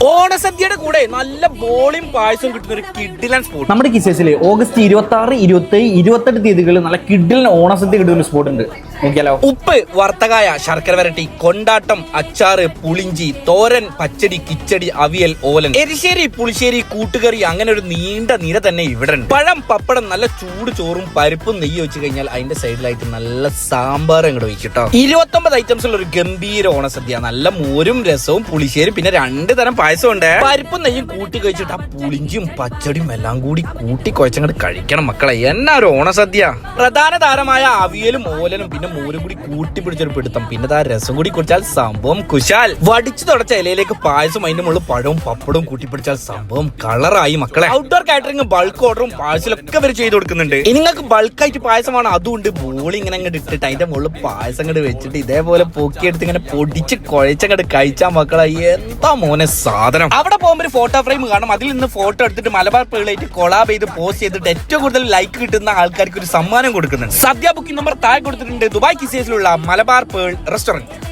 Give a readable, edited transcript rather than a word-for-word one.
ഓണസദ്യയുടെ കൂടെ നല്ല ബോളിയും പായസവും കിട്ടുന്ന ഒരു കിഡിലൻ സ്പോട്ട് നമ്മുടെ കിസേസിൽ ഓഗസ്റ്റ് 26, 27, 28 തീയതികളിൽ നല്ല കിഡിലൻ ഓണസദ്യ കിട്ടുന്ന ഒരു സ്പോട്ട് ഉണ്ട്. നോക്കിയാലോ. ഉപ്പ്, വറുത്തകായ, ശർക്കര വരട്ടി, കൊണ്ടാട്ടം, അച്ചാറ്, പുളിഞ്ചി, തോരൻ, പച്ചടി, കിച്ചടി, അവിയൽ, ഓലൻ, എരിശ്ശേരി, പുളിശ്ശേരി, കൂട്ടുകറി, അങ്ങനെ ഒരു നീണ്ട നിര തന്നെ ഇവിടെ ഉണ്ട്. പഴം, പപ്പടം, നല്ല ചൂട് ചോറും പരിപ്പും നെയ്യ് വെച്ച് കഴിഞ്ഞാൽ അതിന്റെ സൈഡിലായിട്ട് നല്ല സാമ്പാർ അങ്ങോട്ട് വെച്ചിട്ടോ. 29 ഐറ്റംസ് ഉള്ള ഒരു ഗംഭീര ഓണസദ്യ. നല്ല മോരും രസവും പുളിശ്ശേരി, പിന്നെ 2 തരം പായസം ഉണ്ട്. പരിപ്പും നെയ്യും കൂട്ടി കഴിച്ചിട്ട് ആ പുളിഞ്ചിയും പച്ചടിയും എല്ലാം കൂടി കൂട്ടി കുഴച്ചങ്ങോട്ട് കഴിക്കണം മക്കളെ. എന്നാ ഒരു ഓണസദ്യ. പ്രധാന താരമായ അവിയലും ഓലനും പിന്നെ മോരും കൂടി കൂട്ടി പിടിച്ചൊരു പിടുത്തം, പിന്നെ ആ രസം കൂടി കുടിച്ചാൽ സംഭവം കുശാൽ. വടിച്ചു തുടച്ച ഇലയിലേക്ക് പായസം, അതിന്റെ മുകളിൽ പഴവും പപ്പടവും കൂട്ടി പിടിച്ചാൽ സംഭവം കളറായി മക്കളെ. ഔട്ട്ഡോർ കാറ്ററിംഗ്, ബൾക്ക് ഓർഡറും പാഴ്സലൊക്കെ അവർ ചെയ്ത് കൊടുക്കുന്നുണ്ട്. ഇനി നിങ്ങൾക്ക് ബൾക്കായിട്ട് പായസമാണ്, അതുകൊണ്ട് ബോളി ഇങ്ങനെ അങ്ങോട്ട് ഇട്ടിട്ട് അതിന്റെ മുകളിൽ പായസം അങ്ങോട്ട് വെച്ചിട്ട് ഇതേപോലെ പൊക്കിയെടുത്ത് ഇങ്ങനെ പൊടിച്ച് കുഴച്ചങ്ങോട്ട് കഴിച്ചാൽ മക്കളെ എന്താ മോനെ സാധനം. അവിടെ പോകുമ്പോൾ ഒരു ഫോട്ടോ ഫ്രെയിം കാണും, അതിൽ നിന്ന് ഫോട്ടോ എടുത്തിട്ട് മലബാർ പേളായിട്ട് കൊളാബ് ചെയ്ത് പോസ്റ്റ് ചെയ്തിട്ട് ഏറ്റവും കൂടുതൽ ലൈക്ക് കിട്ടുന്ന ആൾക്കാർക്ക് ഒരു സമ്മാനം കൊടുക്കുന്നുണ്ട്. സദ്യ ബുക്കിംഗ് നമ്പർ താഴെ കൊടുത്തിട്ടുണ്ട്. ദുബായ് കിസേസിലുള്ള മലബാർ പേൾ റെസ്റ്റോറന്റ്.